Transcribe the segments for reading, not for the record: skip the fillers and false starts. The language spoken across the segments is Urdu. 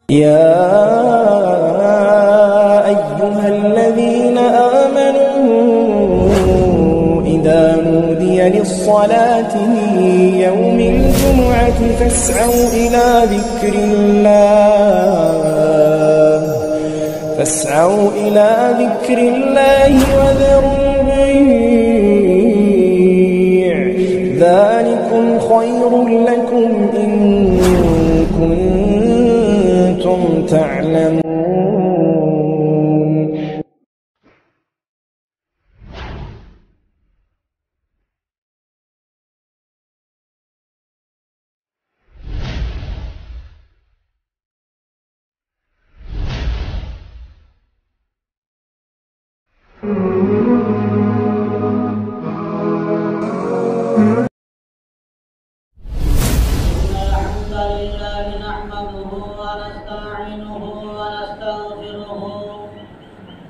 يا أيها الذين آمنوا إذا نودي للصلاة من يوم الجمعة فاسعوا إلى ذكر الله وذروا البيع ذلكم خير لكم إن كنتم تعلمون.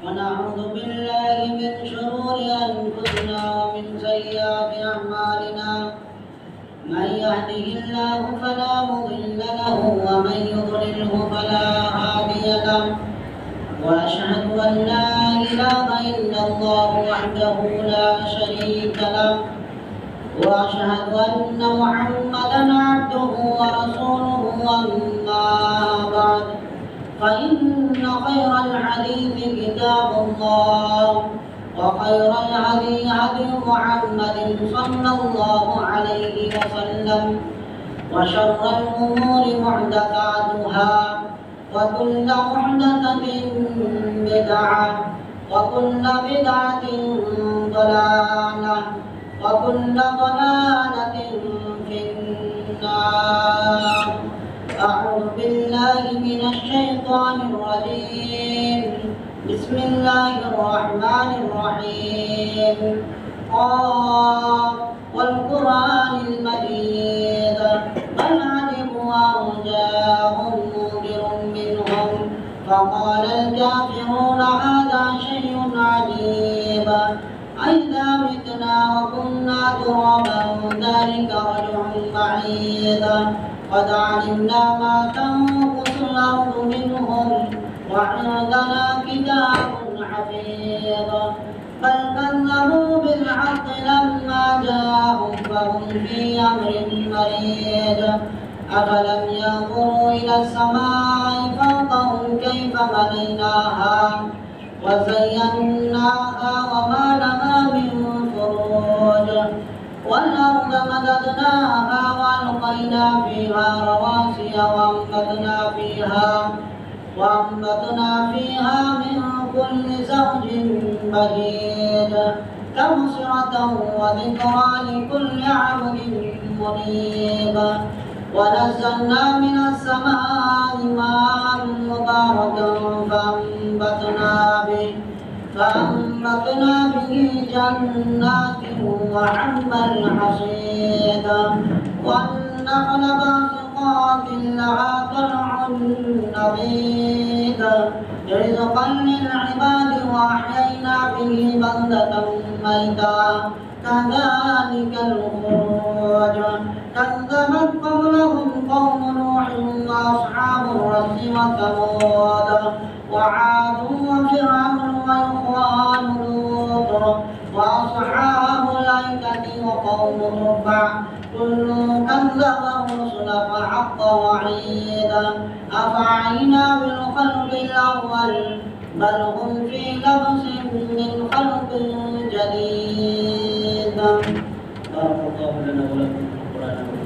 ونعوذ بالله من شرور أنفسنا ومن سيئات أعمالنا من يهده الله فلا مضل له ومن يضلله فلا هادي له وأشهد أن لا إله إلا الله وحده لا شريك له وأشهد أن محمدا عبده ورسوله أما بعد فإن خير الحديث كتاب الله وخير الهدي هدي محمد صلى الله عليه وسلم وشر الأمور محدثاتها وكل محدثة بدعة وكل بدعة ضلالة وكل ضلالة في النار. أعوذ بالله من الشيطان الرجيم. بسم الله الرحمن الرحيم. قاف والقرآن المجيد بل علموا أن جاءهم منذر منهم فقال الكافرون هذا شيء عجيب أئذا متنا وكنا ترابا ذلك رجع بعيد قد علمنا ما تنقص الأرض منهم وعندنا كتاب حفيظ بل كذبوا بالحق لما جاءهم فهم في أمر مريج أفلم ينظروا إلى السماء فوقهم كيف بنيناها وزيناها وما لها من فروج والأرض مددناها وألقينا فيها رواسي وأنبتنا فيها من كل زوج بهيج تبصرة وذكرى لكل عبد منيب ونزلنا من السماء ماء مباركا فأنبتنا به جنات وحب الحصيد والنخل باسقات لها طلع نضيد رزقا للعباد وأحيينا به بلدة ميتا كذلك الخروج كذبت قبلهم قوم نوح وأصحاب الرس وثمود وعاد وفرعون وإخوان لوط وأصحاب الأيكة وقوم تبع كل كذب الرسل فحق وعيد أفعينا بالخلق الأول بل هم في لبس من خلق جديد. بارك الله لنا ولكم في القرآن.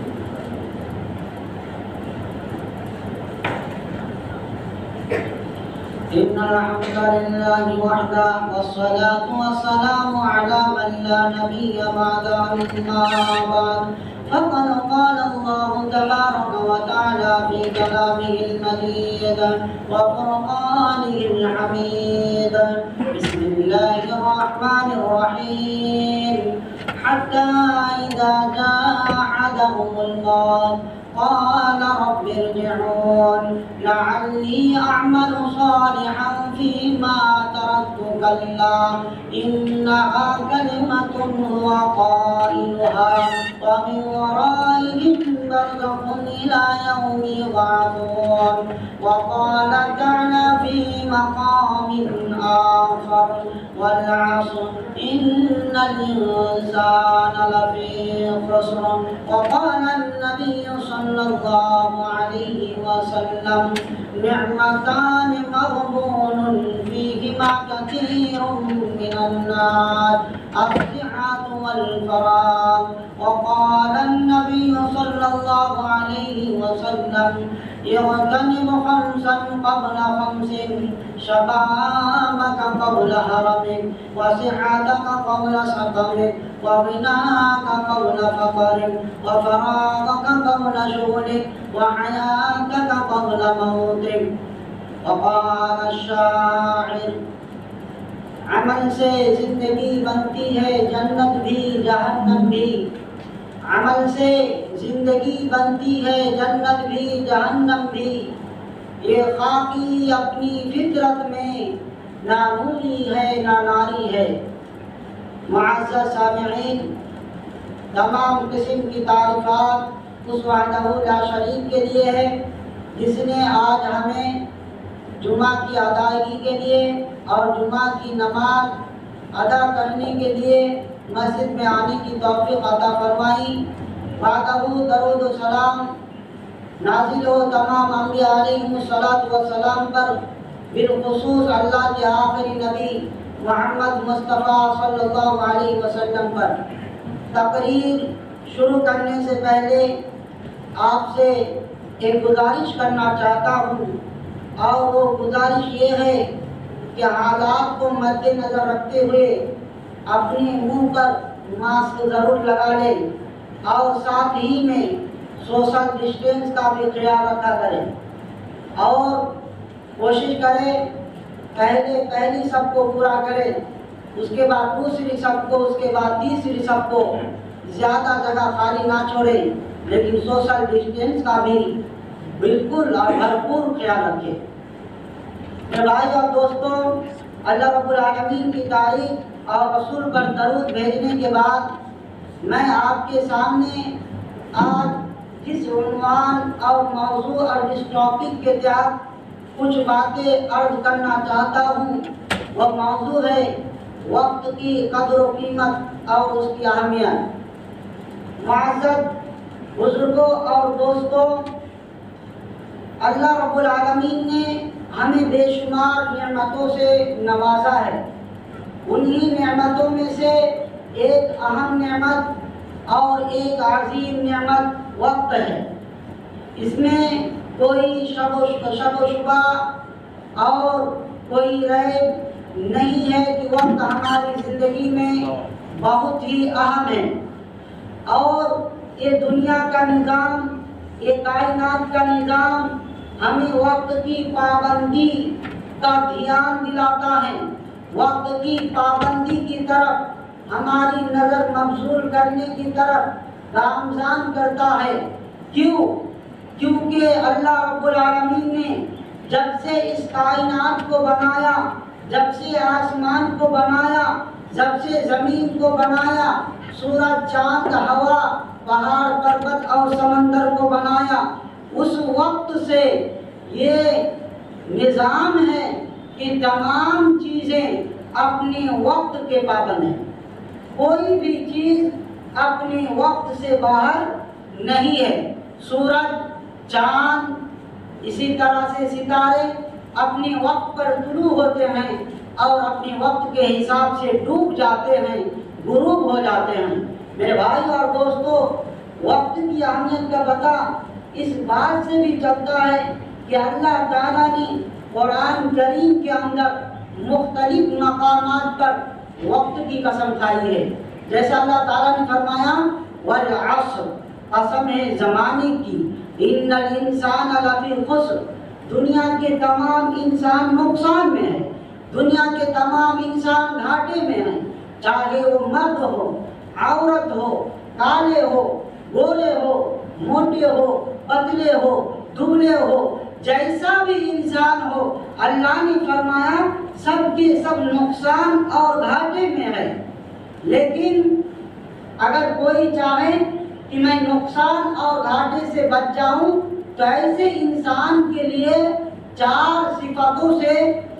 إن الحمد لله وحده والصلاة والسلام على من لا نبي بعده أما بعد فقد قال الله تبارك وتعالى في كلامه المجيد وفرقانه الحميد. بسم الله الرحمن الرحيم. حتى إذا جاء أحدهم الموت قال رب ارجعون لعلي أعمل صالحا فيما تركت كلا إنها كلمة هو قائلها ومن ورائهم برزخ إلى يوم يبعثون وقال تعالى في مقام آخر والعصر إن الإنسان لفي خسر وقال النبي صلى الله عليه وسلم نعمتان مغبون فيهما كثير من الناس الصحة والفراغ وقال النبي صلى الله عليه وسلم اغتنم خمسا قبل خمس شبابك قبل هرمك وصحتك قبل سقمك وغناك قبل فقرك وفراغك قبل شغلك وحياتك قبل موتك وقال الشاعر عمل سے زندگی بنتی ہے جنت بھی جہنم بھی عمل سے زندگی بنتی ہے جنت بھی جہنم بھی یہ خاکی اپنی فطرت میں نہ نوری ہے نہ ناری ہے۔ معزز سامعین، تمام قسم کی تعریفات اس وحدہ لا شریک کے لیے ہے جس نے آج ہمیں جمعہ کی ادائیگی کے لیے اور جمعہ کی نماز ادا کرنے کے لیے مسجد میں آنے کی توفیق عطا فرمائی۔ بعدہ درود و سلام نازل ہو تمام انبیاء علیہم السلام پر، بالخصوص اللہ کے آخری نبی محمد مصطفیٰ صلی اللہ علیہ وسلم پر۔ تقریر شروع کرنے سے پہلے آپ سے ایک گزارش کرنا چاہتا ہوں، اور وہ گزارش یہ ہے کہ حالات کو مد نظر رکھتے ہوئے اپنے منہ پر ماسک ضرور لگا لیں اور ساتھ ہی میں سوشل ڈسٹینس کا بھی خیال رکھا کریں، اور کوشش کریں پہلی سب کو پورا کریں، اس کے بعد دوسری سب کو، اس کے بعد تیسری سب کو، زیادہ جگہ خالی نہ چھوڑیں، لیکن سوشل ڈسٹینس کا بھی بالکل اور بھرپور خیال رکھیں۔ میرے بھائی اور دوستوں، اللہ رب العالمین کی تعریف اور رسول پر درود بھیجنے کے بعد میں آپ کے سامنے آج جس عنوان اور موضوع اور جس ٹاپک کے تحت کچھ باتیں عرض کرنا چاہتا ہوں وہ موضوع ہے وقت کی قدر و قیمت اور اس کی اہمیت۔ معزز بزرگوں اور دوستوں، اللہ رب العالمین نے ہمیں بے شمار نعمتوں سے نوازا ہے۔ انہی نعمتوں میں سے ایک اہم نعمت اور ایک عظیم نعمت وقت ہے۔ اس میں کوئی شک و شبہ اور کوئی ریب نہیں ہے کہ وقت ہماری زندگی میں بہت ہی اہم ہے، اور یہ دنیا کا نظام، یہ کائنات کا نظام ہمیں وقت کی پابندی کا دھیان دلاتا ہے، وقت کی پابندی کی طرف ہماری نظر مبذول کرنے کی طرف گامزن کرتا ہے۔ کیونکہ اللہ رب العالمین نے جب سے اس کائنات کو بنایا، جب سے آسمان کو بنایا، جب سے زمین کو بنایا، سورج، چاند، ہوا، پہاڑ، پروت اور سمندر کو بنایا، اس وقت سے یہ نظام ہے کہ تمام چیزیں اپنے وقت کے پابند ہیں۔ کوئی بھی چیز اپنے وقت سے باہر نہیں ہے۔ سورج، چاند، اسی طرح سے ستارے اپنے وقت پر طلوع ہوتے ہیں اور اپنے وقت کے حساب سے ڈوب جاتے ہیں، غروب ہو جاتے ہیں۔ میرے بھائی اور دوستو، وقت کی اہمیت کا پتہ اس بات سے بھی چلتا ہے کہ اللہ تعالیٰ نے قرآن کریم کے اندر مختلف مقامات پر وقت کی قسم کھائی ہے۔ جیسا اللہ تعالیٰ نے فرمایا والعصر، قسم ہے زمانے کی، ان الانسان لفی خسر، دنیا کے تمام انسان نقصان میں ہیں، دنیا کے تمام انسان گھاٹے میں ہیں، چاہے وہ مرد ہو، عورت ہو، کالے ہو، گورے ہو، موٹے ہو، پتلے ہو، دبلے ہو، جیسا بھی انسان ہو، اللہ نے فرمایا سب کے سب نقصان اور گھاٹے میں ہے۔ لیکن اگر کوئی چاہے کہ میں نقصان اور گھاٹے سے بچ جاؤں، تو ایسے انسان کے لیے 4 صفتوں سے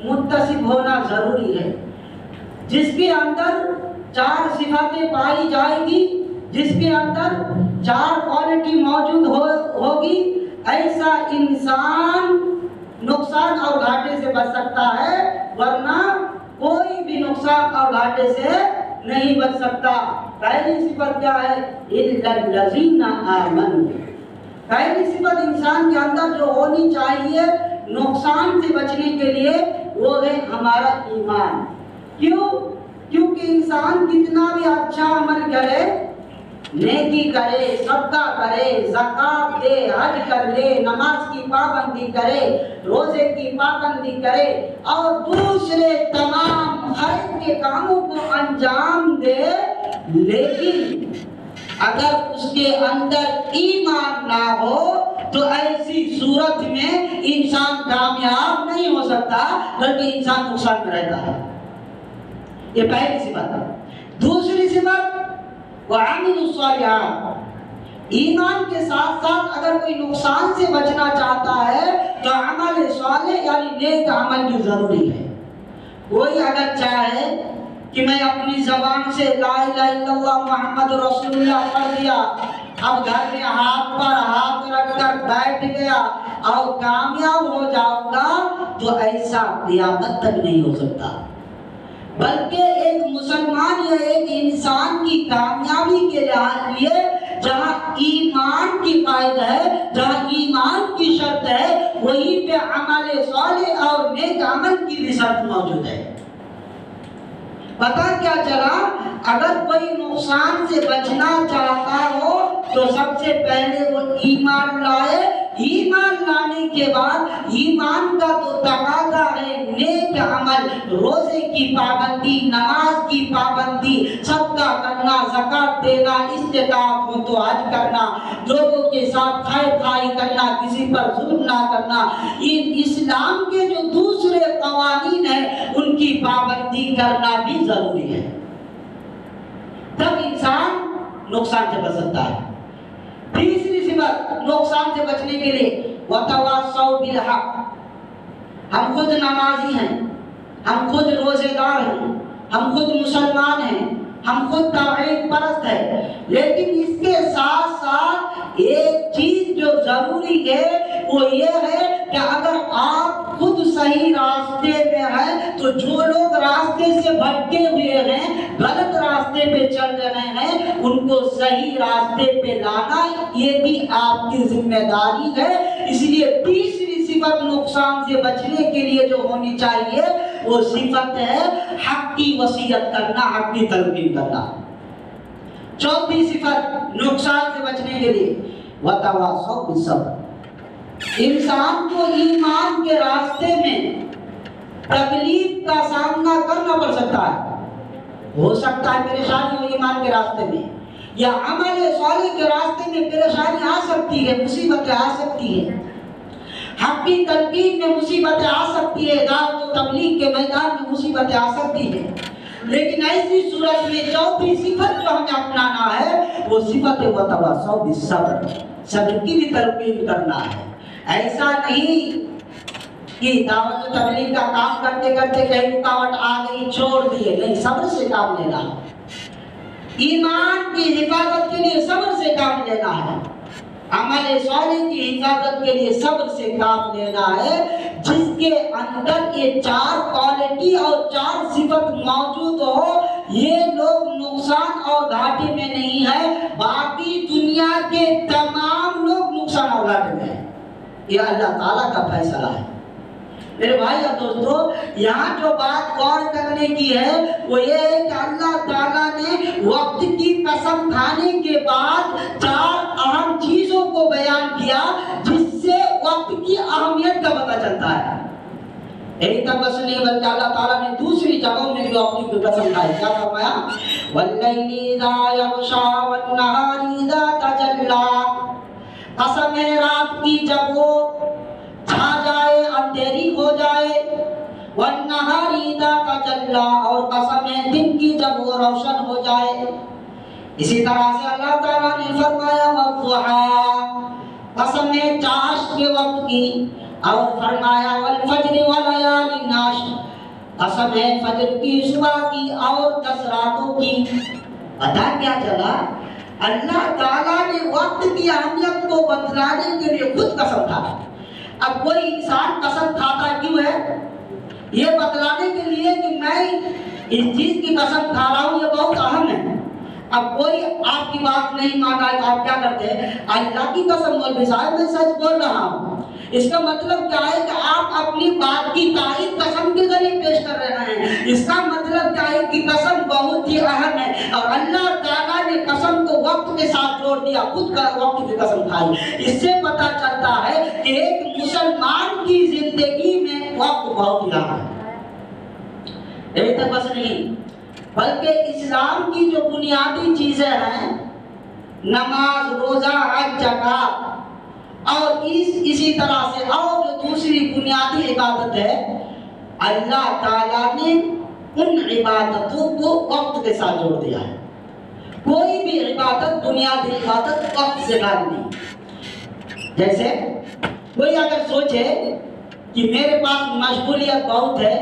متصف ہونا ضروری ہے۔ جس کے اندر 4 صفتیں پائی جائے گی، جس کے اندر 4 کوالٹی موجود ہوگی، ایسا انسان نقصان اور گھاٹے سے بچ سکتا ہے، ورنہ کوئی بھی نقصان اور گھاٹے سے نہیں بچ سکتا۔ پہلی صفت کیا ہے؟ اِلَّا الَّذِينَ آمَنُوا۔ پہلی صفت انسان کے اندر جو ہونی چاہیے نقصان سے بچنے کے لیے، وہ ہے ہمارا ایمان۔ کیوں؟ کیونکہ انسان کتنا بھی اچھا عمل کرے، نیکی کرے، صدقہ کرے، زکوٰۃ دے، حج کر لے، نماز کی پابندی کرے، روزے کی پابندی کرے اور دوسرے تمام خیر کے کاموں کو انجام دے، لیکن اگر اس کے اندر ایمان نہ ہو تو ایسی صورت میں انسان کامیاب نہیں ہو سکتا، بلکہ انسان نقصان میں رہتا ہے۔ یہ پہلی صفت ہے۔ دوسری صفت وَعَمِلُوا الصَّالِحَاتِ، ایمان کے ساتھ ساتھ اگر کوئی نقصان سے بچنا چاہتا ہے تو عمل صالح یعنی نیک عمل بھی ضروری ہے۔ کوئی اگر چاہے کہ میں اپنی زبان سے لا الہ الا اللہ محمد رسول اللہ پڑھ دیا، اب گھر میں ہاتھ پر ہاتھ رکھ کر بیٹھ گیا اور کامیاب ہو جاؤں گا، تو ایسا قیامت تک نہیں ہو سکتا۔ بلکہ ایک مسلمان یا ایک انسان کی کامیابی کے لیے جہاں ایمان کی قائد ہے، جہاں ایمان کی شرط ہے، وہیں پہ عمل صالح اور نیک عمل کی بھی شرط موجود ہے۔ پتہ کیا چلا؟ اگر کوئی نقصان سے بچنا چاہتا ہو تو سب سے پہلے وہ ایمان لائے، ایمان لانے کے بعد ایمان کا تو تقاضا ہے نیک عمل، روزے کی پابندی، نماز کی پابندی، صدقہ کرنا، زکوٰۃ دینا، استطاعت ہو تو حج کرنا، لوگوں کے ساتھ خیر خواہی کرنا، کسی پر ظلم نہ کرنا۔ یہ اسلام کے جو دوسرے قوانین ہیں ان کی پابندی کرنا بھی ضروری ہے، تب انسان نقصان سے بچ سکتا ہے۔ تیسری صفت نقصان سے بچنے کے لیے وَتَوَاصَوْا بِالْحَقِّ، ہم خود نمازی ہیں، ہم خود روزے دار ہیں، ہم خود مسلمان ہیں، ہم خود توحید پرست ہیں، لیکن اس کے ساتھ ساتھ ایک چیز جو ضروری ہے وہ یہ ہے کہ اگر آپ خود صحیح راستے میں ہیں تو جو لوگ راستے سے بھٹکے ہوئے ہیں، غلط راستے پہ چل رہے ہیں، ان کو صحیح راستے پہ لانا یہ بھی آپ کی ذمہ داری ہے۔ اس لیے تیسری صفت نقصان سے بچنے کے لیے جو ہونی چاہیے وہ صفت ہے حق کی وصیت کرنا، حق کی تلقین کرنا۔ چوتھی صفت نقصان سے بچنے کے لیے وَتَوَاصَوْا بِالصَّبْرِ، انسان کو ایمان کے راستے میں تکلیف کا سامنا کرنا پڑ سکتا ہے، ہو سکتا ہے پریشانی ہو ایمان کے راستے میں، یا عمل صالح کے راستے میں پریشانی آ سکتی ہے، مصیبتیں آ سکتی ہے، حق کی تلقین میں مصیبتیں آ سکتی ہے، دعوت و تبلیغ کے میدان میں مصیبتیں آ سکتی ہے، لیکن ایسی صورت میں چوتھی صفت جو ہمیں اپنانا ہے وہ صفت وَتَوَاصَوْا بِالصَّبْرِ، صبر کی بھی تلقین کرنا ہے۔ ایسا نہیں کہ دعوت و تبلیغ کا کام کرتے کرتے کہیں رکاوٹ آ گئی چھوڑ دیے، نہیں، صبر سے کام لینا ہے، ایمان کی حفاظت کے لیے صبر سے کام لینا ہے، عمل صالح کی حفاظت کے لیے صبر سے کام لینا ہے۔ جس کے اندر یہ 4 کوالٹی اور 4 صفت موجود ہو، یہ لوگ نقصان اور گھاٹے میں نہیں ہے، باقی دنیا کے تمام لوگ نقصان اور گھاٹے میں ہیں۔ یہ اللہ تعالیٰ کا فیصلہ ہے۔ میرے بھائی اور دوستو، یہاں جو بات غور کرنے کی ہے وہ یہ ہے کہ اللہ تعالیٰ نے وقت کی قسم کھانے کے بعد 4 اہم چیزوں کو بیان کیا جس سے وقت کی اہمیت کا پتہ چلتا ہے۔ ایک تک بس نہیں بلکہ اللہ تعالیٰ نے دوسری جگہوں میں بھی وقت کی قسم کھائی، کیا فرمایا؟ وَاللَّيْلِ إِذَا يَغْشَىٰ وَالنَّهَارِ إِذَا تَجَلَّىٰ، قسم ہے رات کی جب وہ چھا جائے، اندھیری ہو جائے، وَالنَّهَارِ إِذَا تَجَلَّىٰ، اور قسم ہے دن کی جب وہ روشن ہو جائے۔ اسی طرح سے اللہ تعالیٰ نے فرمایا والضحیٰ، قسم ہے چاشت کے وقت کی، اور فرمایا والفجر ولیالٍ عشر، قسم ہے فجر کی، صبح کی اور 10 راتوں کی۔ پتہ کیا چلا؟ اللہ تعالیٰ نے وقت کی اہمیت کو بتلانے کے لیے خود قسم کھایا۔ اب کوئی انسان قسم کھاتا کیوں ہے؟ یہ بتلانے کے لیے کہ میں اس چیز کی قسم کھا رہا ہوں، یہ بہت اہم ہے۔ اب کوئی آپ کی بات نہیں مانتا ہے تو آپ کیا کرتے ہیں؟ اللہ کی قسم مولوی صاحب میں سچ بول رہا ہوں۔ اس کا مطلب کیا ہے کہ آپ اپنی بات کی تائید قسم کے ذریعے پیش کر رہے ہیں۔ اس کا مطلب کیا ہے کہ قسم بہت ہی اہم ہے، اور اللہ تعالیٰ نے قسم کو وقت کے ساتھ جوڑ دیا، خود کا وقت کی قسم کھائی۔ اس سے پتہ چلتا ہے کہ ایک مسلمان کی زندگی میں وقت بہت ہی اہم ہے۔ یہی تک بس نہیں، بلکہ اسلام کی جو بنیادی چیزیں ہیں، نماز، روزہ، حج، زکات، اور اسی طرح سے اور جو دوسری بنیادی عبادت ہے، اللہ تعالیٰ نے ان عبادتوں کو وقت کے ساتھ جوڑ دیا ہے۔ کوئی بھی عبادت، بنیادی عبادت وقت سے خالی نہیں۔ جیسے کوئی اگر سوچے کہ میرے پاس مشغولیت بہت ہے،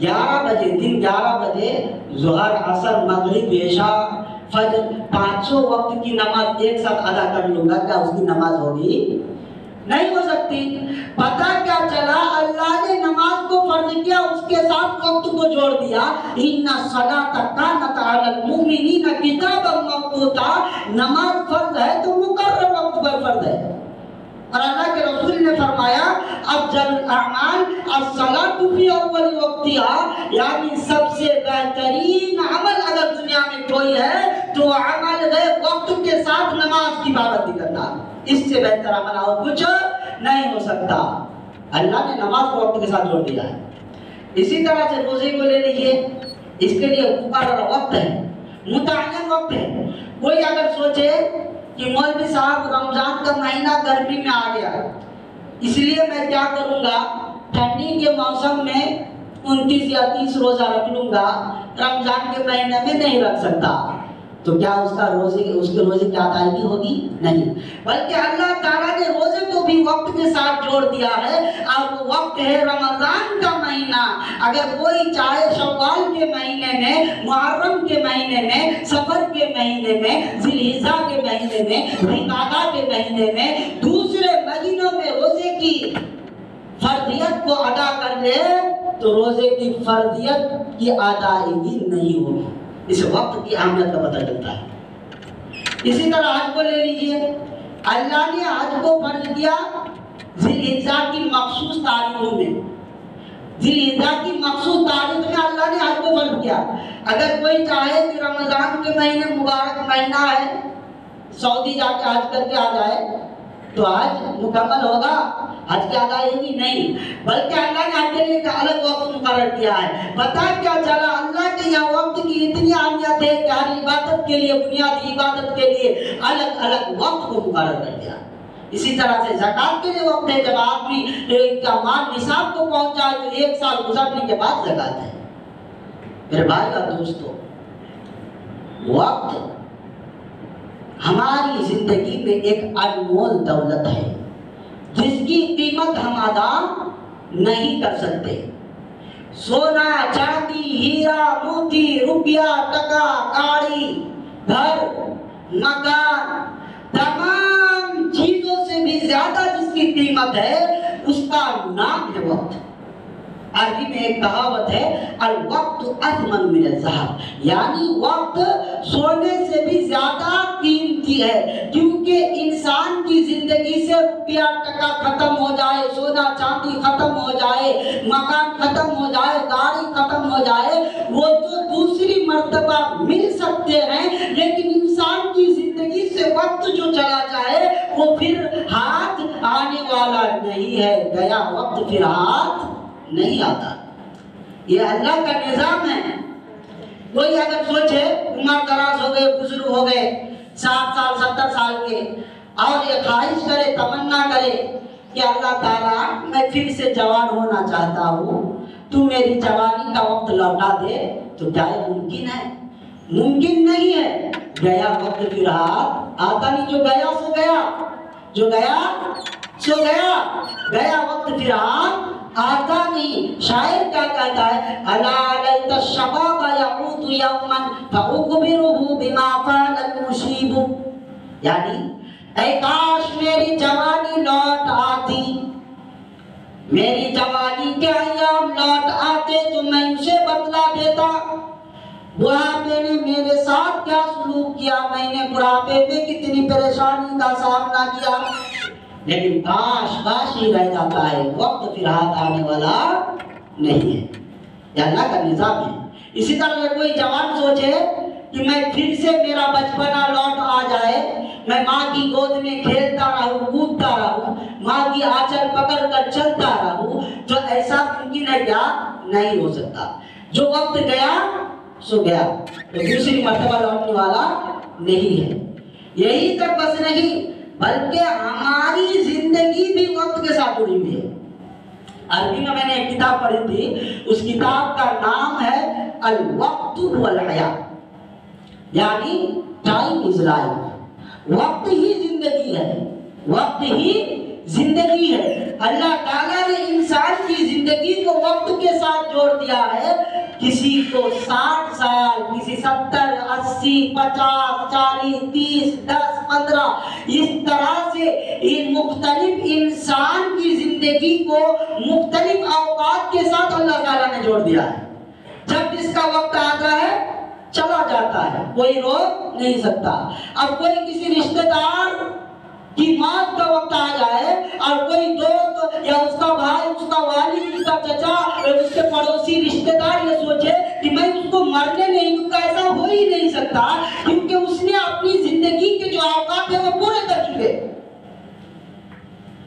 11 بجے دن 11 بجے ظہر، عصر، مغرب، عشاء، فجر، 500 وقت کی نماز ایک ساتھ ادا کر لوں گا، کیا اس کی نماز ہوگی؟ نہیں ہو سکتی۔ پتہ کیا چلا؟ اللہ نے نماز کو فرض کیا، اس کے ساتھ وقت کو جوڑ دیا۔ ان الصلاۃ کانت علی المؤمنین کتابا موقوتا، نماز فرض ہے تو مقرر وقت پر فرض ہے۔ اور اللہ کے رسول نے فرمایا افضل الاعمال الصلاۃ فی اول وقتها، یعنی سب سے بہترین عمل اگر دنیا میں کوئی ہے تو عمل ہے وقت کے ساتھ نماز کی پابندی کرنا۔ اس سے بہتر عمل اور کچھ نہیں ہو سکتا۔ اللہ نے نماز کو وقت کے ساتھ جوڑ دیا ہے۔ اسی طرح سے روزے کو لے لیجئے، اس کے لیے مقررہ وقت ہے، متعین وقت ہے۔ کوئی اگر سوچے کہ مولوی صاحب رمضان کا مہینہ گرمی میں آ گیا، اس لیے میں کیا کروں گا، ٹھنڈی کے موسم میں 29 یا 30 روزہ رکھ لوں گا، رمضان کے مہینے میں نہیں رکھ سکتا، تو کیا اس کے روزے کی ادائیگی ہوگی؟ نہیں۔ بلکہ اللہ تعالیٰ نے روزے کو بھی وقت کے ساتھ جوڑ دیا ہے، اور وہ وقت ہے رمضان کا مہینہ۔ اگر کوئی چاہے شوال کے مہینے میں، محرم کے مہینے میں، سفر کے مہینے میں، ذی الحجہ کے مہینے میں، ذی القعدہ کے مہینے میں، دوسرے مہینوں میں روزے کی فرضیت کو ادا کر لے تو روزے کی فرضیت کی ادائیگی نہیں ہوگی۔ اس وقت کی اہمیت کا پتہ چلتا ہے۔ اسی طرح حج کو لے لیجئے، اللہ نے حج کو فرض کیا ذی الحجہ کی مخصوص تاریخوں میں، ذی الحجہ کی مخصوص تاریخ میں اللہ نے حج کو فرض کیا۔ اگر کوئی چاہے کہ رمضان کے مہینے مبارک مہینہ ہے، سعودی جا کے حج کر کے آ جائے تو حج مکمل ہوگا؟ حج کی ادائیگی نہیں، بلکہ اللہ نے حج کے لیے ایک الگ وقت مقرر کیا ہے۔ پتہ کیا چلا؟ اللہ کے یہاں وقت کی اتنی اہمیت ہے کہ ہر عبادت کے لیے، بنیادی عبادت کے لیے الگ الگ وقت کو مقرر کر دیا۔ اسی طرح سے زکات کے لیے وقت ہے، جب آدمی کا مال نصاب کو پہنچ جائے تو 1 سال گزرنے کے بعد زکات ہے۔ میرے بھائی اور دوستو، وقت ہماری زندگی میں ایک انمول دولت ہے جس کی قیمت ہم ادا نہیں کر سکتے۔ سونا، چاندی، ہیرا، موتی، روپیہ، ٹکا، گاڑی، گھر، مکان، تمام چیزوں سے بھی زیادہ جس کی قیمت ہے اس کا نام ہے وقت۔ عربی میں ایک کہاوت ہے الوقت اثمن من الذهب، یعنی وقت سونے سے بھی زیادہ قیمتی ہے، کیونکہ انسان کی زندگی سے روپیہ ٹکا ختم ہو جائے، سونا چاندی ختم ہو جائے، مکان ختم ہو جائے، گاڑی ختم ہو جائے، وہ تو دوسری مرتبہ مل سکتے ہیں، لیکن انسان کی زندگی سے وقت جو چلا جائے وہ پھر ہاتھ آنے والا نہیں ہے، گیا وقت پھر ہاتھ نہیں آتا۔ یہ اللہ کا نظام ہے۔ کوئی اگر سوچے عمر دراز ہو گئے، بزرگ ہو گئے، 60 سال 70 سال کے، اور یہ خواہش کرے، تمنا کرے کہ اللہ تعالیٰ میں پھر سے جوان ہونا چاہتا ہوں، تو میری جوانی کا وقت لوٹا دے، تو کیا یہ ممکن ہے؟ ممکن نہیں ہے۔ گیا وقت پھر ہاتھ آتا نہیں. جو گیا سو گیا، جو گیا سو گیا، گیا وقت پھر ہاتھ آتا نہیں. شاعر کیا کہتا ہے؟ الا لیت الشباب یعود یوما فاخبره بما فعل المشیب. یعنی اے کاش میری جوانی لوٹ آتی، میری جوانی کے ایام لوٹ آتے تو میں اسے بدلا دیتا. بڑھاپے نے میرے ساتھ کیا سلوک کیا، میں نے بڑھاپے میں کتنی پریشانی کا سامنا کیا. لیکن کاش ہی رہ جاتا ہے، وقت پھر ہاتھ آنے والا نہیں ہے. یہ اللہ کا نظام ہے. اسی طرح کوئی جوان سوچے کہ میں پھر سے میرا بچپنا لوٹ آ جائے، میں ماں کی گود میں کھیلتا رہوں، کودتا رہوں، ماں کی آنچل پکڑ کر چلتا رہوں، تو ایسا ممکن ہے کیا؟ نہیں ہو سکتا. جو وقت گیا سو گیا، تو دوسری مرتبہ لوٹنے والا نہیں ہے. یہی تک بس نہیں، بلکہ ہماری زندگی بھی وقت کے ساتھ جڑی ہوئی ہے. عربی میں نے ایک کتاب پڑھی تھی، اس کتاب کا نام ہے الوقت والحیاۃ، یعنی ٹائم از لائف. وقت ہی زندگی ہے، وقت ہی زندگی ہے. اللہ تعالیٰ نے انسان کی زندگی کو وقت کے ساتھ جوڑ دیا ہے. کسی کو 60 سال، کسی 70، 80، 50، 40، 30، 10، 15، اس طرح سے ان مختلف انسان کی زندگی کو مختلف اوقات کے ساتھ اللہ تعالیٰ نے جوڑ دیا ہے. جب جس کا وقت آتا ہے چلا جاتا ہے، کوئی روک نہیں سکتا. اب کوئی کسی رشتہ دار کی موت کا وقت آ جائے اور کوئی دوست یا اس کا بھائی، اس کا والد، اس کا چچا، اس کے پڑوسی رشتہ دار یہ سوچے کہ میں اس کو مرنے نہیں دوں گا، ایسا ہو ہی نہیں سکتا، کیونکہ اس نے اپنی زندگی کے جو اوقات ہیں وہ پورے کر چکے.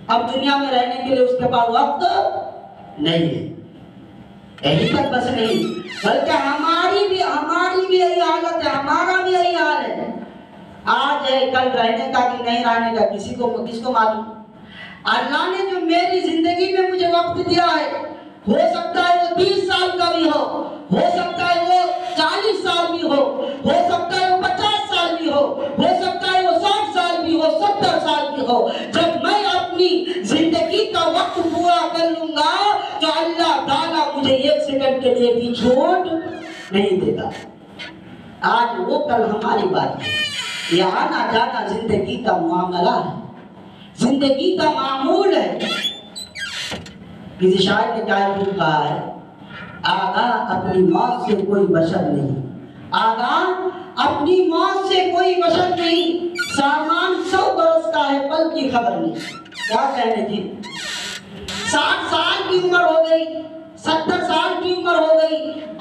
اب دنیا میں رہنے کے لیے اس کے پاس وقت نہیں ہے. یہی تک بس نہیں، بلکہ ہماری بھی یہی حالت ہے، ہمارا بھی یہی حال ہے. آج ہے کل رہنے کا کہ نہیں رہنے کا کس کو معلوم. اللہ نے جو میری زندگی میں مجھے وقت دیا ہے، ہو سکتا ہے وہ 30 سال کا بھی ہو سکتا ہے وہ 40 سال بھی ہو سکتا ہے وہ 50 سال بھی ہو سکتا ہے وہ 60 سال بھی ہو، 70 سال بھی ہو. جب میں اپنی زندگی کا وقت پورا کر لوں گا تو اللہ تعالیٰ مجھے 1 سیکنڈ کے لیے بھی چھوٹ نہیں دے گا. آج وہ کل ہماری بات ہے. یہ آنا جانا زندگی کا معاملہ ہے، زندگی کا معمول ہے. کسی شاعر نے کیا کہا ہے؟ آگاہ اپنی موت سے کوئی بشر نہیں، آگاہ اپنی موت سے کوئی بشر نہیں، سامان 100 برس کا ہے پل کی خبر نہیں. کیا کہنے جی؟ 60 سال کی عمر ہو گئی، 70 سال کی عمر ہو گئی،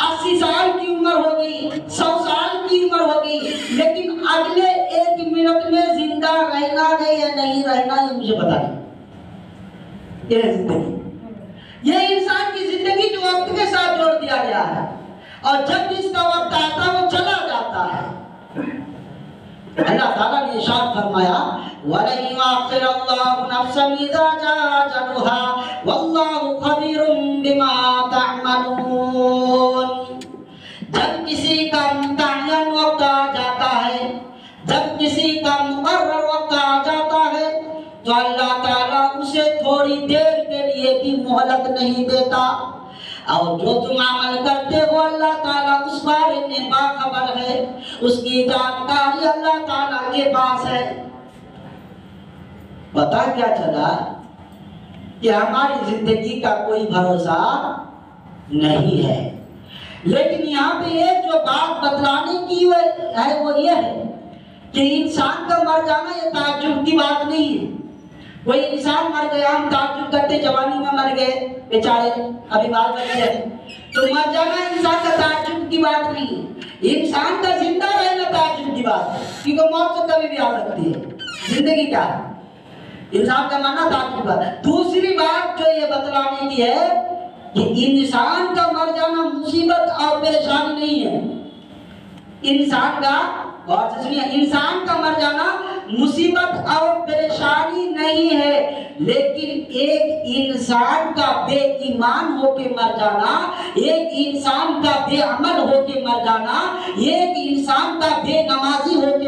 80 سال کی عمر ہو گئی، 100 سال کی عمر ہو گئی، لیکن اگلے 1 منٹ میں زندہ رہنا ہے یا نہیں رہنا یہ مجھے بتا دیں. یہ ہے زندگی. یہ انسان کی زندگی جو وقت کے ساتھ جوڑ دیا گیا ہے، اور جب اس کا وقت آتا ہے وہ چلا جاتا ہے. اللہ تعالیٰ نے ارشاد فرمایا وَلَن يُؤَخِّرَ اللَّهُ نَفْسًا إِذَا جَاءَ أَجَلُهَا وَاللَّهُ خَبِيرٌ بِمَا تَعْمَلُونَ. جب کسی کا متعین وقت آ جاتا ہے، جب کسی کا مقرر وقت آ جاتا ہے تو اللہ تعالیٰ اسے تھوڑی دیر کے لیے بھی مہلت نہیں دیتا. اور جو تم عمل کرتے ہو اللہ تعالیٰ اس بارے میں باخبر ہے، اس کی جانکاری اللہ تعالیٰ کے پاس ہے. پتہ کیا چلا کہ ہماری زندگی کا کوئی بھروسہ نہیں ہے. لیکن یہاں پہ ایک جو بات بتلانے کی ہے وہ یہ ہے کہ انسان کا مر جانا یہ تعجب کی بات نہیں ہے. کوئی انسان مر گیا، ہم تعجب کرتے جوانی میں مر گئے بیچارے، ابھی بال بچے ہیں، تو مر جانا انسان کا تعجب کی بات نہیں ہے. انسان کا زندہ رہنا تعجب کی بات ہے، کیونکہ موت تو کبھی بھی آ سکتی ہے. زندگی کیا ہے؟ انسان کا مرنا تعجب کی بات ہے. دوسری بات جو یہ بتلانے کی ہے کہ انسان کا مر جانا مصیبت اور پریشانی نہیں ہے. انسان کا غور سے سنیے، انسان کا مر جانا مصیبت اور پریشانی نہیں ہے، لیکن ایک انسان کا بے ایمان ہو کے مر جانا، ایک انسان کا بے عمل ہو کے مر جانا، ایک انسان کا بے نمازی ہو کے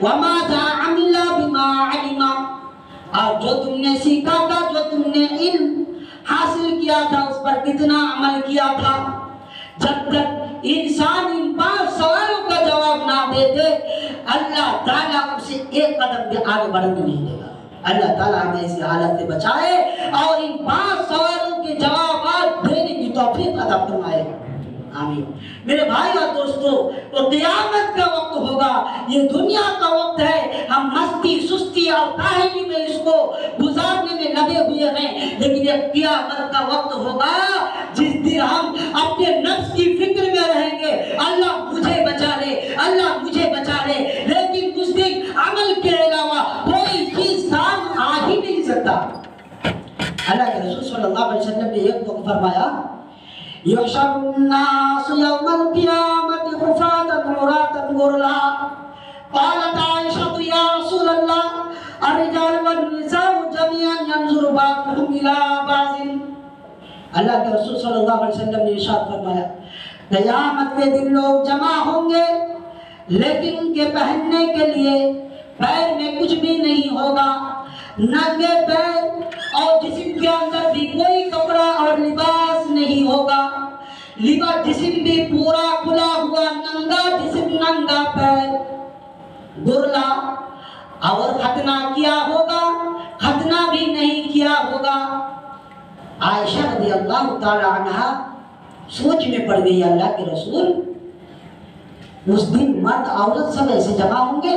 وَمَاذَا عَمِلَ بِمَا عَلِمَ، اور جو تم نے سیکھا تھا، جو تم نے علم حاصل کیا تھا، اس پر کتنا عمل کیا تھا۔ جب تک انسان ان 5 سوالوں کا جواب نہ دے دے، اللہ تعالیٰ اسے ایک قدم بھی آگے بڑھنے نہیں دے گا۔ اللہ تعالیٰ ہمیں اس حالت سے بچائے اور ان 5 سوالوں کے جوابات دینے کی توفیق عطا فرمائے، آمین۔ میرے بھائی اور دوستو، وہ قیامت کا وقت ہوگا، یہ دنیا کا وقت ہے، ہم مستی سستی اور کاہلی میں اس کو گزارنے میں لگے ہوئے ہیں، لیکن یہ قیامت کا وقت ہوگا جس دن ہم اپنے نفس کی فکر میں رہیں گے، اللہ مجھے بچا لے، اللہ مجھے بچا لے، لیکن اس دن عمل کے علاوہ کوئی چیز کام آ ہی نہیں سکتا۔ اللہ کے رسول صلی اللہ علیہ وسلم نے ایک وقت فرمایا، يحشر الناس يوم القيامة حفاة عراة غرلا، قالت عائشة يا رسول الله الرجال والنساء جميعا ينظر بعضهم إلى بعض۔ اللہ کے رسول صلی اللہ علیہ وسلم نے ارشاد فرمایا، قیامت کے دن لوگ جمع ہوں گے لیکن ان کے پہننے کے لیے پیر میں کچھ بھی نہیں ہوگا، ننگے پیر اور جسم کے اندر بھی کوئی کپڑا اور لباس نہیں ہوگا، لباس جسم بھی پورا کھلا ہوا، ننگا جسم ننگا پیر، گرلا، اور ختنہ کیا ہوگا، ختنہ بھی نہیں کیا ہوگا۔ عائشہ رضی اللہ تعالی عنہ سوچ میں پڑ گئی، اللہ کے رسول اس دن مرد عورت سب ایسے جمع ہوں گے؟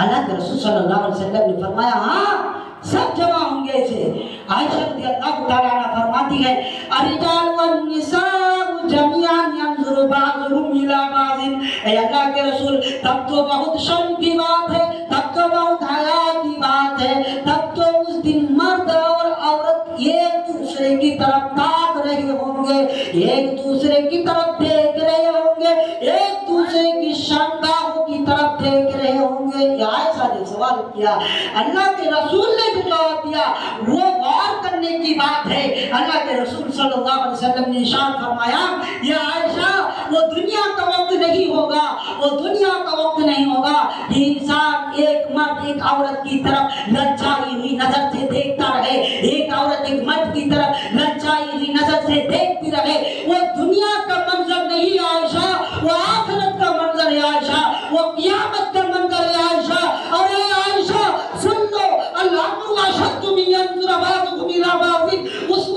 اللہ کے رسول صلی اللہ علیہ وسلم نے فرمایا ہاں سب جمع ہوں گے ایسے۔ عائشہ رضی اللہ تعالی عنہ فرماتی ہے، الرجال والنساء جميعا ينظر بعضهم الى بعض۔ اے اللہ کے رسول، تب تو بہت شرم کی بات ہے، تب تو بہت حیا کی بات ہے، تب تو اس دن مرد اور عورت ایک دوسرے کی طرف تاک رہے ہوں گے، ایک دوسرے کی طرف دیکھ رہے ہوں گے، ایک دوسرے کی شرمگاہوں کی طرف دیکھ رہے ہوں گے۔ یہ عائشہ نے سوال کیا، اللہ کے رسول نے جواب دیا، وہ غور کرنے کی بات ہے۔ اللہ کے رسول صلی اللہ علیہ وسلم نے ارشاد فرمایا، یا عائشہ وہ دنیا کا وقت نہیں ہوگا، وہ دنیا کا وقت نہیں ہوگا، یہ انسان ایک مرد ایک عورت کی طرف للچائی ہوئی نظر سے دیکھتا رہے، ایک عورت ایک مرد کی طرف للچائی ہوئی نظر سے دیکھتی رہے۔ وہ دنیا کا منظر نہیں عائشہ، وہ آخرت کا منظر ہے عائشہ، وہ قیامت کا منظر ہے عائشہ۔ اور اے عائشہ سن لو، الامر اشد من ينظر بعضكم الى بعض، اس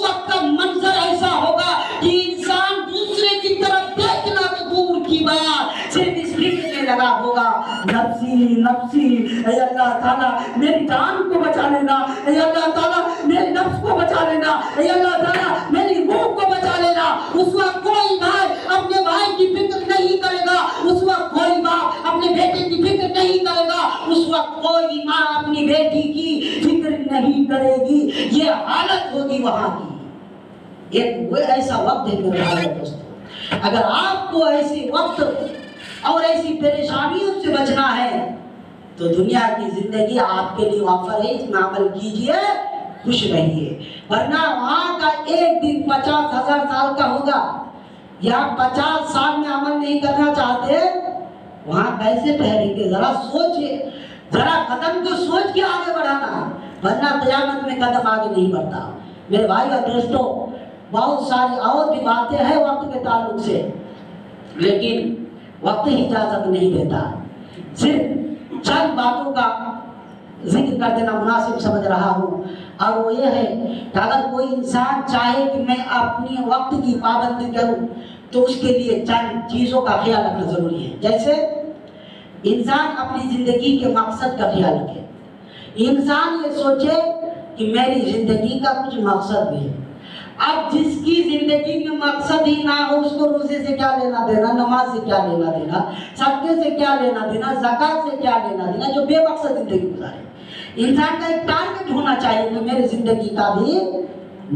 وقت کا منظر ایسا ہوگا کہ انسان دوسرے کی طرف دیکھنا تو دور کی بات، صرف اس فکر میں لگا ہوگا، نفسی نفسی، اے اللہ تعالیٰ میری جان کو بچا لینا، اے اللہ تعالیٰ میرے نفس کو بچا لینا، اے اللہ تعالیٰ میری روح کو بچا لینا۔ اس وقت کوئی بھائی اپنے بھائی کی فکر نہیں کرے گا، اس وقت کوئی باپ اپنے بیٹے کی فکر نہیں کرے گا، اس وقت کوئی ماں اپنی بیٹی کی فکر نہیں کرے گی۔ یہ حالت ہوگی وہاں کی، ایک وہ ایسا وقت ہے میرے بھائی دوستو۔ اگر آپ کو ایسی وقت اور ایسی پریشانیوں سے بچنا ہے تو دنیا کی زندگی آپ کے لیے آفر ہے، اس میں عمل کیجئے، خوش رہیے، ورنہ وہاں کا ایک دن 50,000 سال کا ہوگا۔ یا 50 سال میں عمل نہیں کرنا چاہتے، وہاں کیسے ٹھہریں گے؟ ذرا سوچئے، ذرا قدم کو سوچ کے آگے بڑھانا، ورنہ قیامت میں قدم آگے نہیں بڑھتا۔ میرے بھائی اور دوستو، بہت ساری اور بھی باتیں ہیں وقت کے تعلق سے، لیکن وقت ہی اجازت نہیں دیتا۔ صرف چند باتوں کا ذکر کر دینا مناسب سمجھ رہا ہوں، اور وہ یہ ہے کہ اگر کوئی انسان چاہے کہ میں اپنی وقت کی پابندی کروں تو اس کے لیے چند چیزوں کا خیال رکھنا ضروری ہے۔ جیسے انسان اپنی زندگی کے مقصد کا خیال رکھے، انسان یہ سوچے کہ میری زندگی کا کچھ مقصد بھی ہے۔ اب جس کی زندگی میں مقصد ہی نہ ہو، اس کو روزے سے کیا لینا دینا، نماز سے کیا لینا دینا، صدقے سے کیا لینا دینا، زکوٰۃ سے کیا لینا دینا، جو بے مقصد زندگی گزارے۔ انسان کا ایک ٹارگٹ ہونا چاہیے کہ میری زندگی کا بھی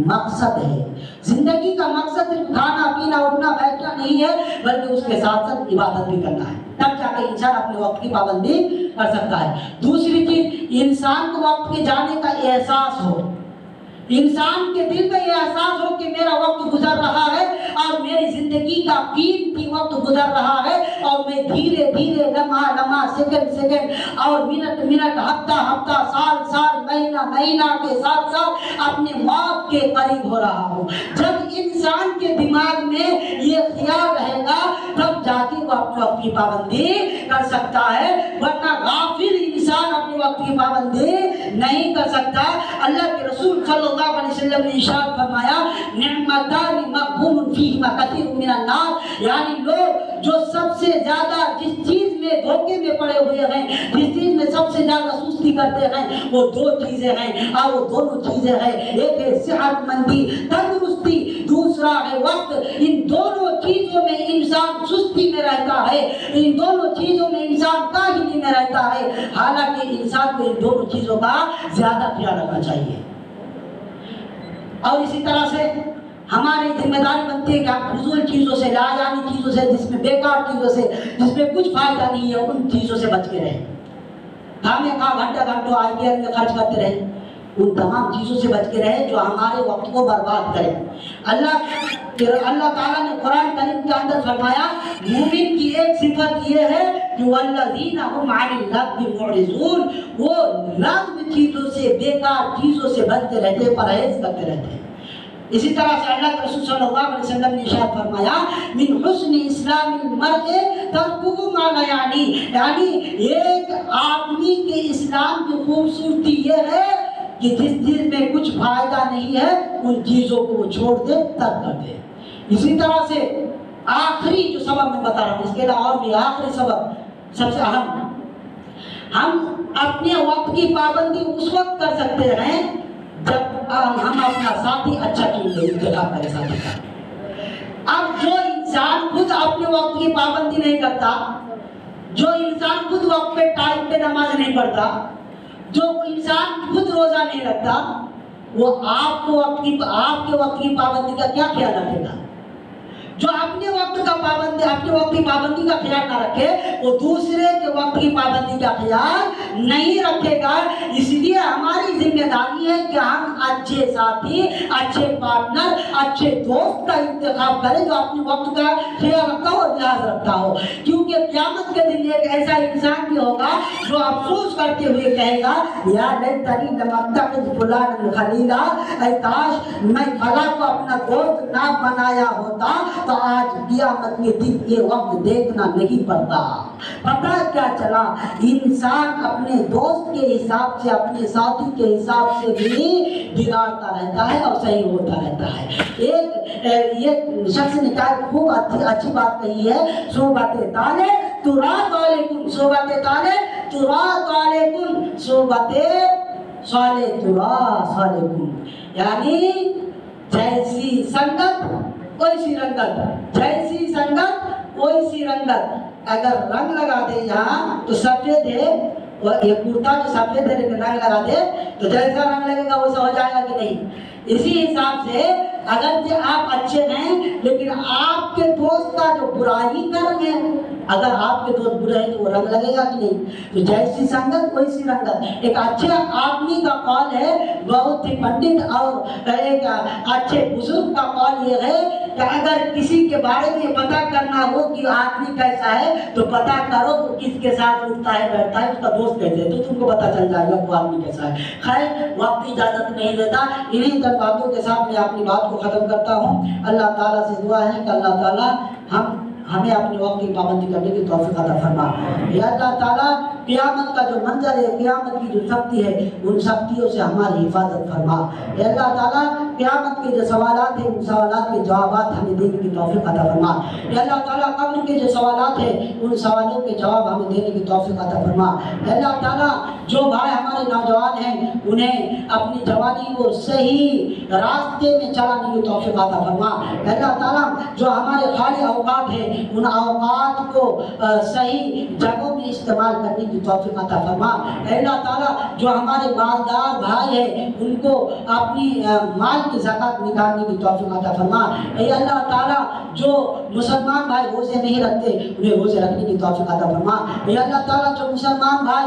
مقصد ہے۔ زندگی کا مقصد صرف کھانا پینا اٹھنا بیٹھنا نہیں ہے، بلکہ اس کے ساتھ ساتھ عبادت بھی کرنا ہے، تب جا کے انسان اپنے وقت کی پابندی کر سکتا ہے۔ دوسری چیز، انسان کو وقت کے جانے کا احساس ہو، انسان کے دل میں یہ احساس ہو کہ میرا وقت گزر رہا ہے اور میری زندگی کا قیمتی وقت گزر رہا ہے اور میں دھیرے دھیرے لمحہ لمحہ سیکنڈ سیکنڈ اور منٹ منٹ ہفتہ ہفتہ سال سال مہینہ مہینہ کے ساتھ ساتھ اپنے موت کے قریب ہو رہا ہوں۔ جب انسان کے دماغ میں یہ خیال رہے گا تب جا کے وہ اپنے وقت کی پابندی کر سکتا ہے، ورنہ غافل انسان اپنے وقت کی پابندی نہیں کر سکتا۔ اللہ کے رسول صلی اللہ علیہ وسلم نے ارشاد فرمایا نعمتان مغبون فیہما کثیر من الناس، یعنی لوگ جو سب سے زیادہ جس چیز میں دھوکے میں پڑے ہوئے ہیں، جس چیز میں سب سے زیادہ سستی کرتے ہیں، وہ دو چیزیں ہیں اور وہ دونوں چیزیں ہیں، ایک ہے صحت مندی تندرستی، دوسرا ہے وقت۔ ان دونوں چیزوں میں انسان سستی میں رہتا ہے، ان دونوں چیزوں میں انسان کاہلی میں رہتا ہے، حالانکہ انسان کو ان دونوں چیزوں کا زیادہ خیال رکھنا چاہیے۔ اور اسی طرح سے ہماری ذمہ داری بنتی ہے کہ ہم فضول چیزوں سے، لاجانی چیزوں سے، جس میں بیکار چیزوں سے، جس میں کچھ فائدہ نہیں ہے، ان چیزوں سے بچ کے رہیں۔ ہمیں کہا گھنٹہ گھنٹوں آئی پی ایل میں خرچ کرتے رہیں، ان تمام چیزوں سے بچ کے رہیں جو ہمارے وقت کو برباد کریں۔ اللہ تعالیٰ نے قرآن کریم کے اندر فرمایا مومن کی ایک صفت یہ ہے کہ والذین هم عن اللغو معرضون، وہ لغو چیزوں سے، بیکار چیزوں سے بچتے رہتے، پرہیز کرتے رہتے۔ اسی طرح سے اللہ کے رسول صلی اللہ علیہ وسلم نے ارشاد فرمایا من حسن اسلام المرء ترکہ ما لا یعنی، یعنی ایک آدمی کے اسلام کی خوبصورتی یہ ہے کہ جس چیز میں کچھ فائدہ نہیں ہے ان چیزوں کو وہ چھوڑ دے، ترک کر دے۔ اسی طرح سے آخری جو سبب میں بتا رہا ہوں، اس کے علاوہ اور بھی آخری سبب سب سے اہم، ہم اپنے وقت کی پابندی اس وقت کر سکتے ہیں جب ہم اپنا ساتھی اچھا چن لیں، انتخاب کرے ساتھی کا۔ اب جو انسان خود اپنے وقت کی پابندی نہیں کرتا، جو انسان خود وقت پہ ٹائم پہ نماز نہیں پڑھتا، جو انسان خود روزہ نہیں رکھتا، وہ آپ کے وقت کی پابندی کا کیا خیال رکھے گا؟ جو اپنے وقت کی پابندی کا خیال نہ رکھے وہ دوسرے کے وقت کی پابندی کا خیال نہیں رکھے گا۔ اس لیے ہماری ذمہ داری ہے کہ ہم اچھے ساتھی، اچھے پارٹنر، اچھے دوست کا انتخاب کریں جو اپنے وقت کا خیال رکھتا ہو اور لحاظ رکھتا ہو، کیونکہ قیامت کے دن ایک ایسا انسان بھی ہوگا جو افسوس کرتے ہوئے کہے گا یا لیتنی لم اتخذ فلانا خلیلا، اے کاش میں فلاں کو اپنا دوست نہ بنایا ہوتا تو آج قیامت کے دن یہ وقت دیکھنا نہیں پڑتا۔ پتہ کیا چلا، انسان اپنے دوست کے حساب سے، اپنے ساتھی کے حساب سے بھی بگڑتا رہتا ہے اور صحیح ہوتا رہتا ہے۔ ایک شخص نے کہا خوب اچھی بات کہی ہے، صحبت طالع تراد علیکم، صحبت طالع تراد علیکم، صحبت صالح تراد علیکم، یعنی جیسی سنگت ویسی رنگت، جیسی سنگت ویسی رنگت۔ اگر رنگ لگا دے یہاں تو سفید ہے، یہ کرتا جو سفید ہے لیکن رنگ لگا دے تو جیسا رنگ لگے گا ویسا ہو جائے گا کہ نہیں؟ اسی حساب سے اگر آپ اچھے ہیں لیکن آپ کے دوست کا جو برائی کر رہے ہیں، اگر آپ کے دوست برے ہیں تو وہ رنگ لگے گا کہ نہیں؟ تو جیسی سنگت ویسی رنگت۔ ایک اچھے آدمی کا قول ہے، بہت ہی پنڈت اور ایک اچھے بزرگ کا قول یہ ہے کہ اگر کسی کے بارے میں پتہ کرنا ہو کہ آدمی کیسا ہے تو پتہ کرو کہ کس کے ساتھ اٹھتا ہے بیٹھتا ہے، اس کا دوست کیسے ہے، تو تم کو پتہ چل جائے گا وہ آدمی کیسا ہے۔ خیر وقت اجازت نہیں دیتا، انہیں باتوں کے ساتھ میں اپنی بات کو ختم کرتا ہوں۔ اللہ تعالیٰ سے دعا ہے کہ اللہ تعالیٰ ہمیں اپنے وقت کی پابندی کرنے کی توفیق عطا فرما۔ یا اللہ تعالیٰ قیامت کا جو منظر ہے، قیامت کی جو سختی ہے، ان سختیوں سے ہماری حفاظت فرما۔ یا اللہ تعالیٰ قیامت کے جو سوالات ہیں، ان سوالات کے جوابات ہمیں دینے کی توفیق عطا فرما۔ یا اللہ تعالیٰ قبر کے جو سوالات ہیں، ان سوالوں کے جواب ہمیں دینے کی توفیق عطا فرما۔ یا اللہ تعالیٰ جو بھائی ہمارے نوجوان ہیں انہیں اپنی جوانی کو صحیح راستے میں چلانے کی توفیق عطا فرما۔ یا اللہ تعالیٰ جو ہمارے خالی اوقات ہیں ان اوقات کو صحیح جگہوں میں استعمال کرنے کی توفیق عطا فرما۔ اے اللہ تعالیٰ جو ہمارے مالدار بھائی ہیں ان کو اپنی مال کی زکات نکالنے کی توفیق عطا فرما۔ اے اللہ تعالیٰ جو مسلمان بھائی روزے نہیں رکھتے انہیں روزے رکھنے کی توفیق عطا فرما۔ اے اللہ تعالیٰ جو مسلمان بھائی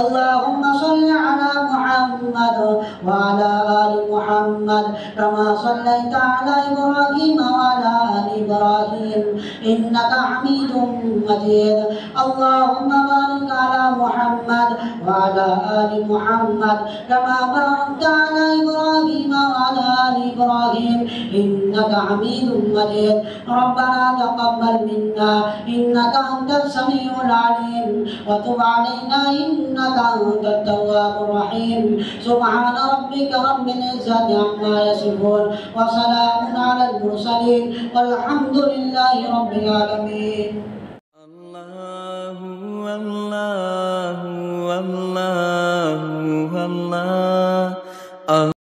اللهم صل على محمد وعلى آل محمد كما صليت على إبراهيم وعلى آل إبراهيم إنك حميد مجيد. اللهم بارك على محمد وعلى آل محمد كما باركت على إبراهيم وعلى آل إبراهيم إنك حميد مجيد. ربنا تقبل منا إنك أنت السميع العليم وتب علينا إنك أنت التواب الرحيم. سبحان ربك رب العزة عما يصفون وسلام على المرسلين والحمد لله رب العالمين.